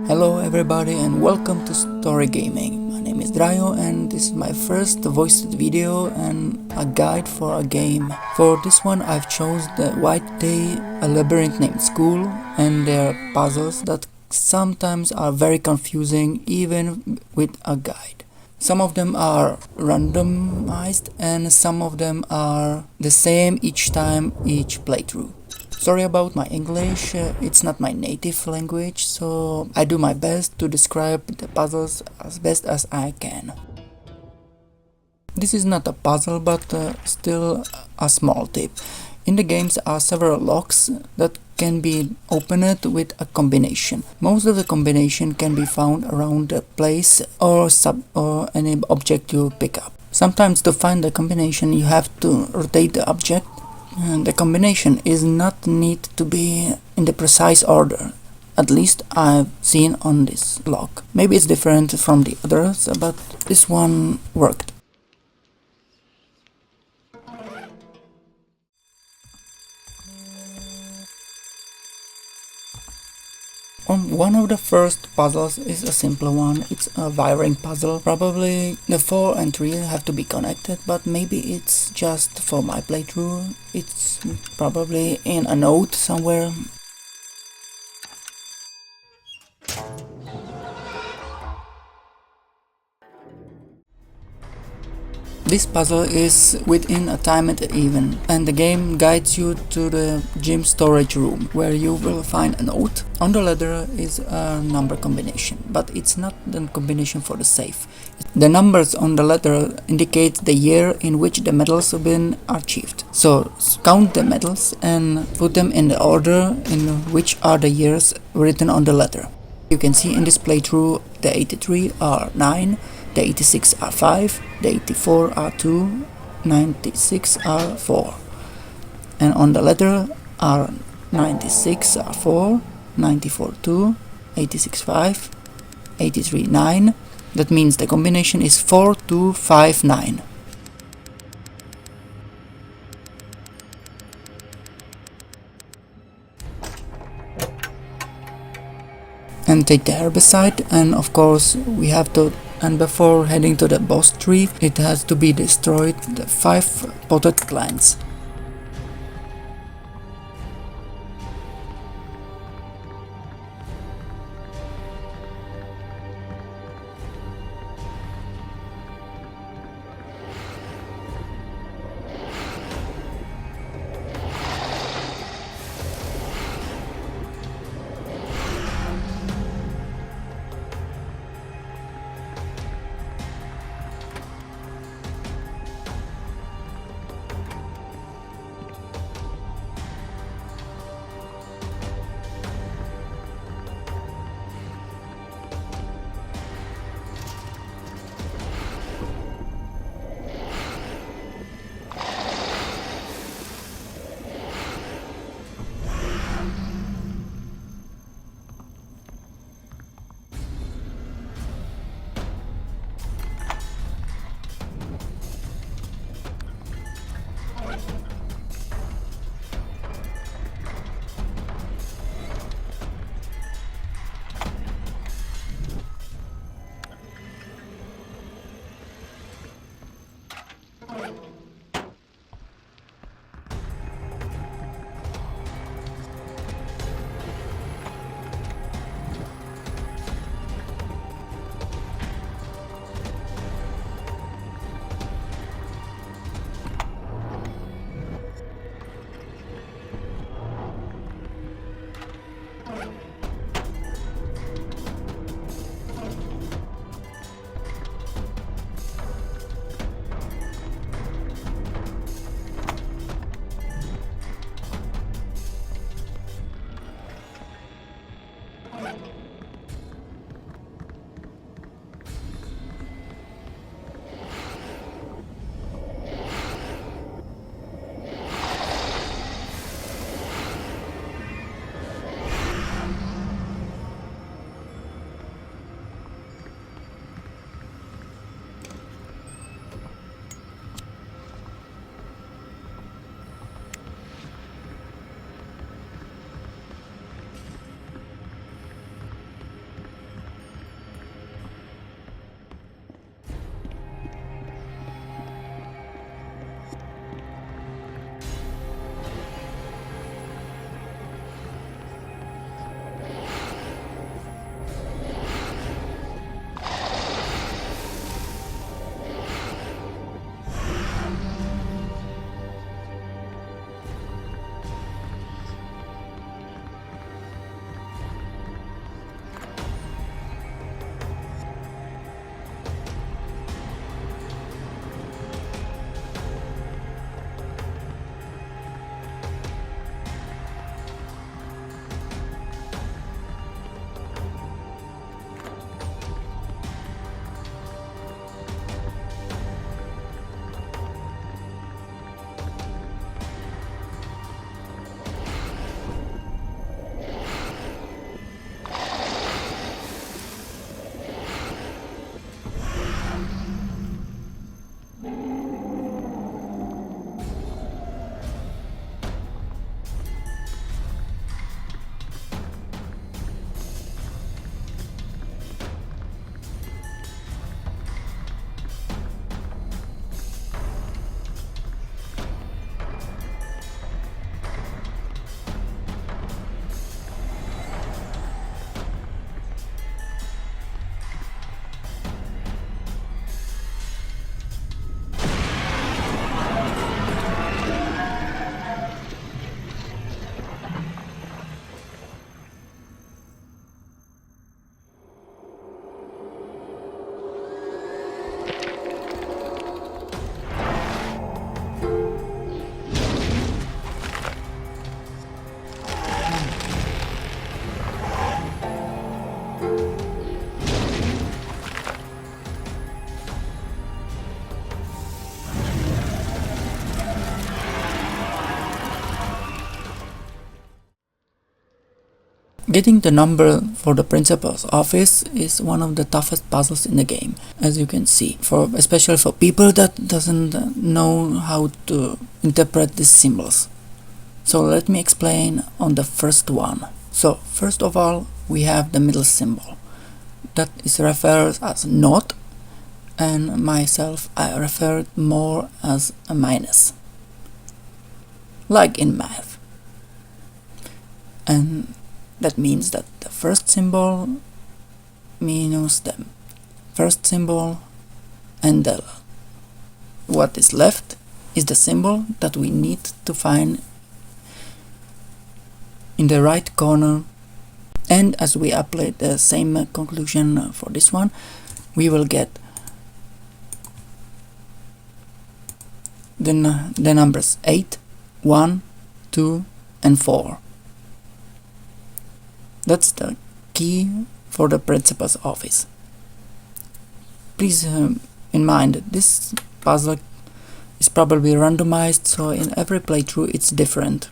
Hello everybody and welcome to Story Gaming. My name is Drayo and this is my first voiced video and a guide for a game. For this one I've chose the White Day, a labyrinth named School, and their puzzles that sometimes are very confusing even with a guide. Some of them are randomized and some of them are the same each time, each playthrough. Sorry about my English, it's not my native language, so I do my best to describe the puzzles as best as I can. This is not a puzzle, but still a small tip. In the games are several locks that can be opened with a combination. Most of the combination can be found around the place or any object you pick up. Sometimes to find the combination you have to rotate the object. The combination is not need to be in the precise order, at least I've seen on this lock. Maybe it's different from the others, but this one worked. One of the first puzzles is a simple one. It's a wiring puzzle. Probably the 4 and 3 have to be connected, but maybe it's just for my playthrough. It's probably in a note somewhere. This puzzle is within a timed event, and the game guides you to the gym storage room, where you will find a note. On the ladder is a number combination, but it's not the combination for the safe. The numbers on the ladder indicate the year in which the medals have been achieved. So count the medals and put them in the order in which are the years written on the ladder. You can see in this playthrough the 83 are 9, the 86 are 5, the 84 are 2, 96 are 4. And on the ladder are 96 are 4, 94 2, 86 5, 83 9. That means the combination is 4 2 5 9. And take the herbicide, and of course we have to, and before heading to the boss tree it has to be destroyed, the 5 potted plants. Getting the number for the principal's office is one of the toughest puzzles in the game, as you can see, especially for people that doesn't know how to interpret these symbols. So let me explain on the first one. So first of all, we have the middle symbol. That is referred as not, and myself I refer it more as a minus, like in math. And that means that the first symbol minus the first symbol, and what is left is the symbol that we need to find in the right corner. And as we apply the same conclusion for this one, we will get the numbers 8, 1, 2 and 4. That's the key for the principal's office. Please in mind, this puzzle is probably randomized, so in every playthrough it's different.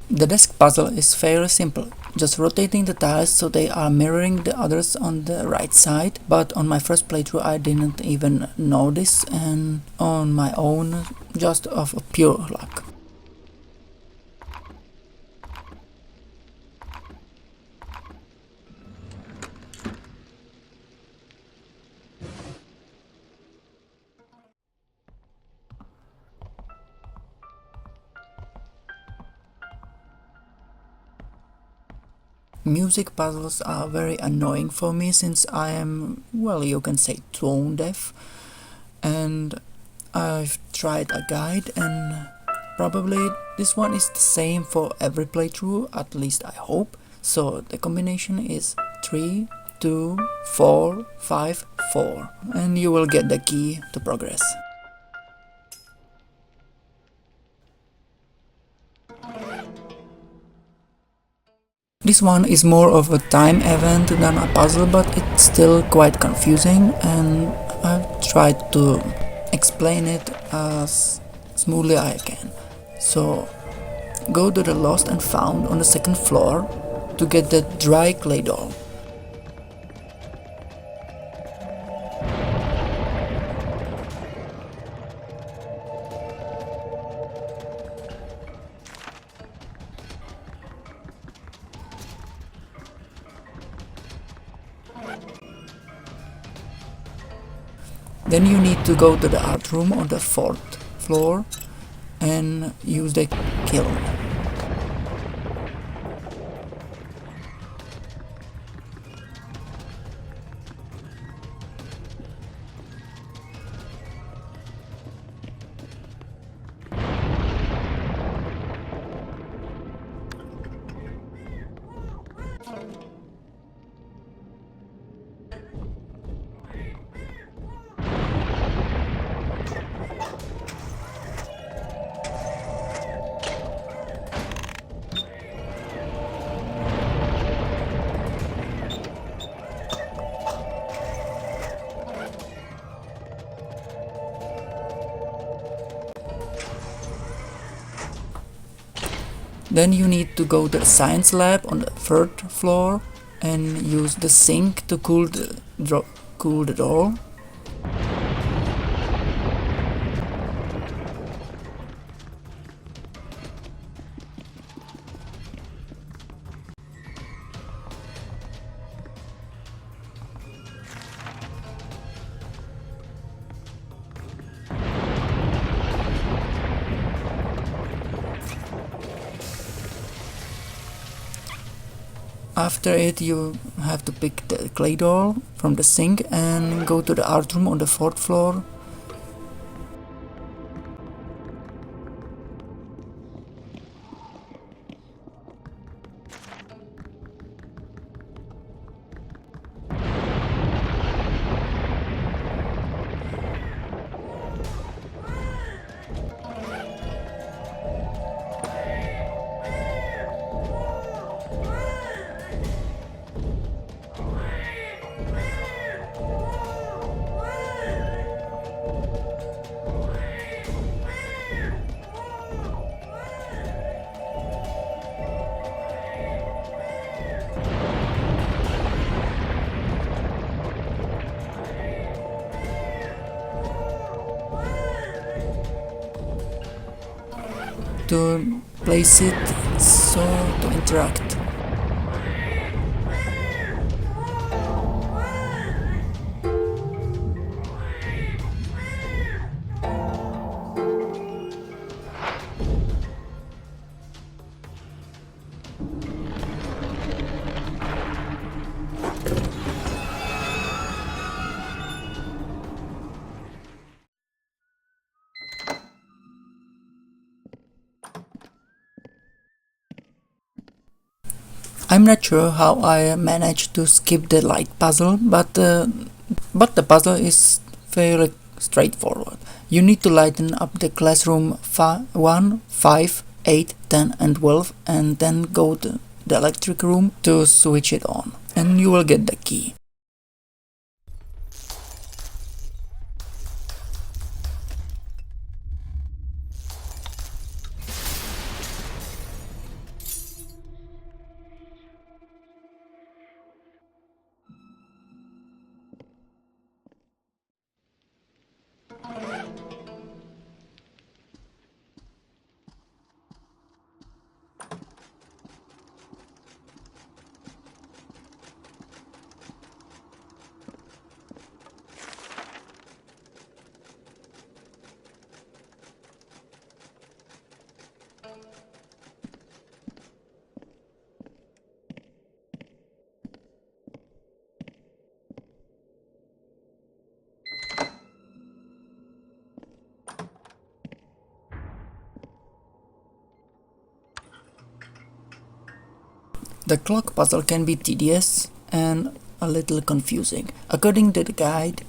The desk puzzle is fairly simple, just rotating the tiles so they are mirroring the others on the right side, but on my first playthrough I didn't even know this, and on my own, just of pure luck. Music puzzles are very annoying for me since I am, well, you can say tone deaf, and I've tried a guide, and probably this one is the same for every playthrough, at least I hope. So the combination is 3, 2, 4, 5, 4, and you will get the key to progress. This one is more of a time event than a puzzle, but it's still quite confusing, and I've tried to explain it as smoothly I can. So go to the lost and found on the second floor to get the dry clay doll. Then you need to go to the art room on the 4th floor and use the kiln. Then you need to go to the science lab on the 3rd floor and use the sink to cool the door. After it, you have to pick the clay doll from the sink and go to the art room on the 4th floor. To place it so to interact. I'm not sure how I managed to skip the light puzzle, but the puzzle is fairly straightforward. You need to lighten up the classroom 1, 5, 8, 10 and 12 and then go to the electric room to switch it on and you will get the key. The clock puzzle can be tedious and a little confusing. According to the guide,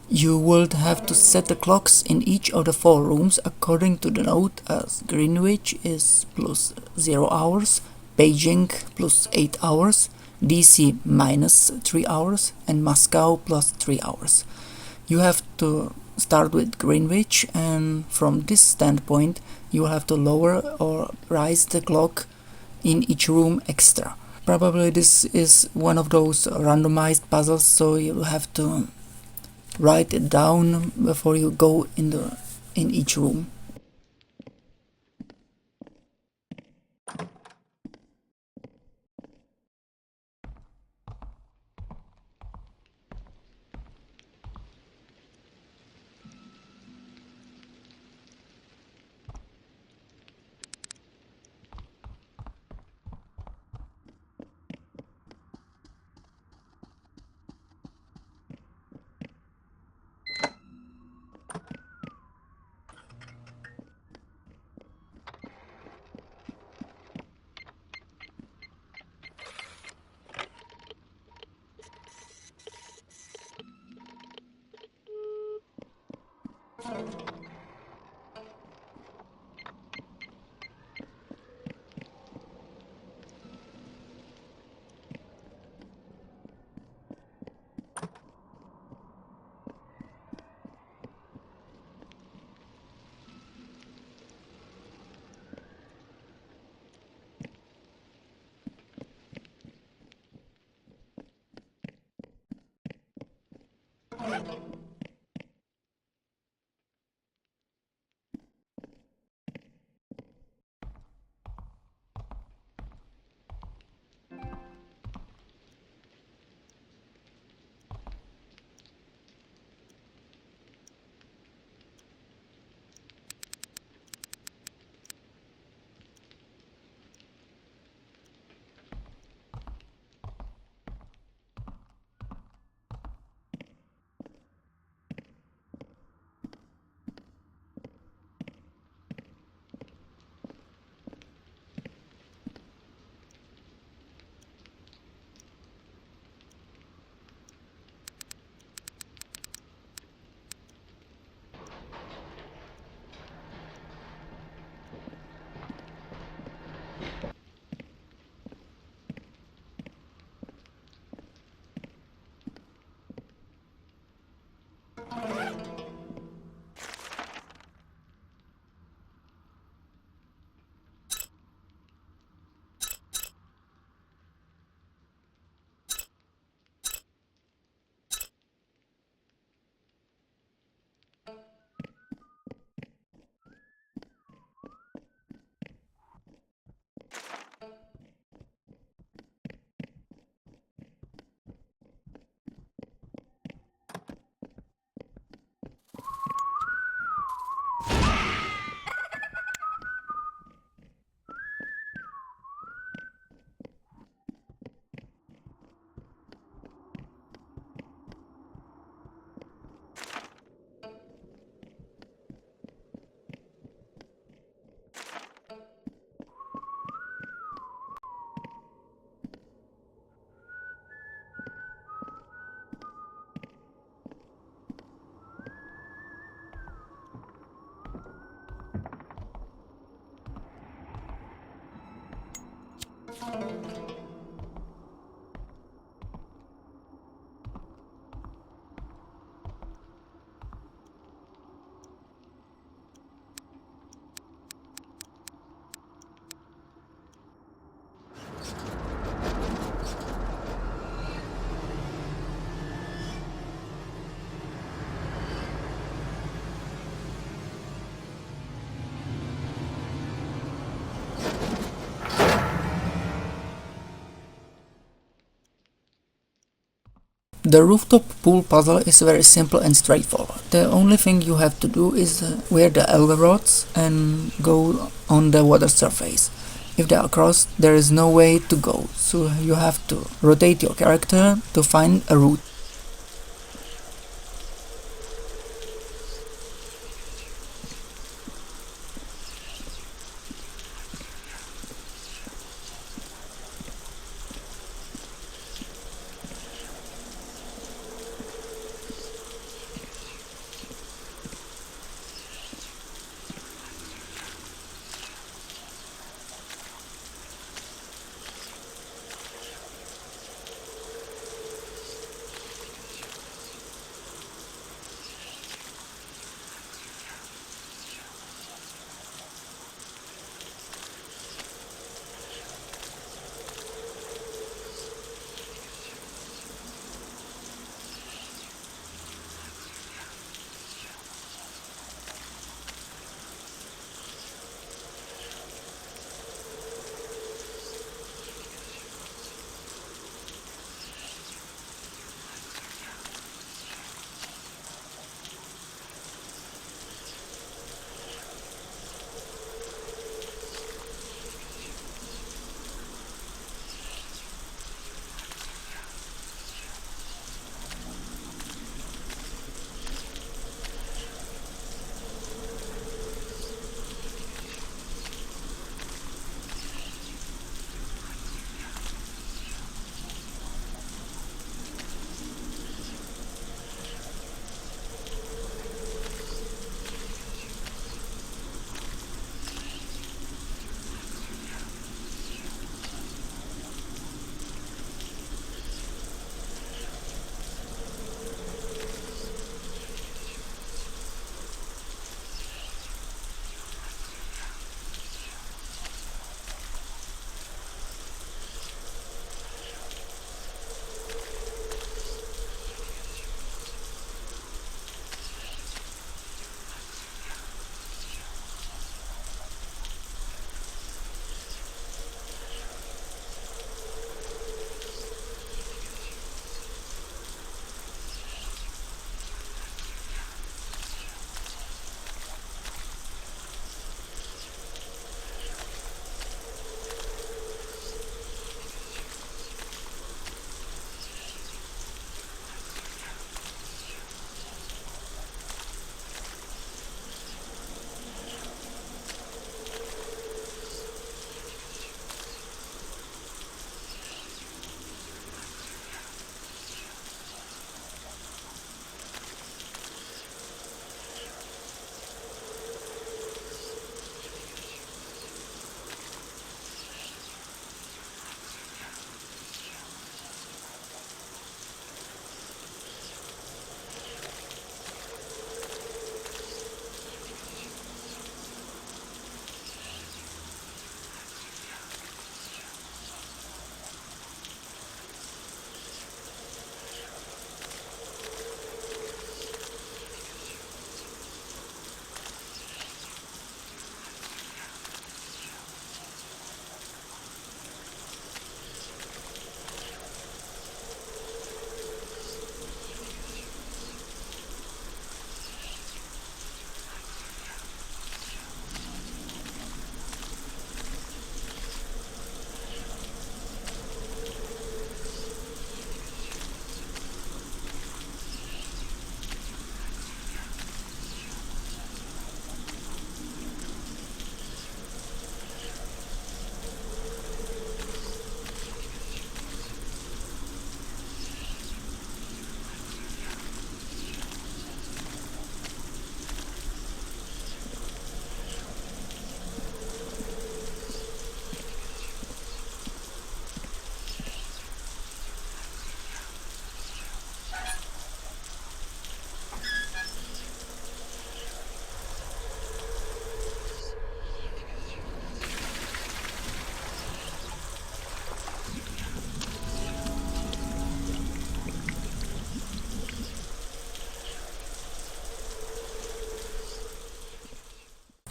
you would have to set the clocks in each of the 4 rooms according to the note, as Greenwich is plus 0 hours, Beijing plus 8 hours, DC minus 3 hours, and Moscow plus 3 hours. You have to start with Greenwich, and from this standpoint, you will have to lower or raise the clock in each room extra. Probably this is one of those randomized puzzles, so you'll have to write it down before you go in each room. The rooftop pool puzzle is very simple and straightforward. The only thing you have to do is wear the elbow rods and go on the water surface. If they are crossed, there is no way to go, so you have to rotate your character to find a route.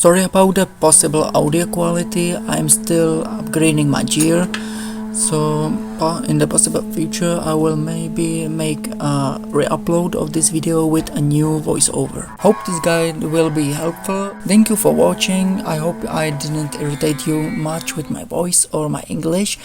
Sorry about the possible audio quality, I'm still upgrading my gear, so in the possible future I will maybe make a re-upload of this video with a new voiceover. Hope this guide will be helpful. Thank you for watching. I hope I didn't irritate you much with my voice or my English.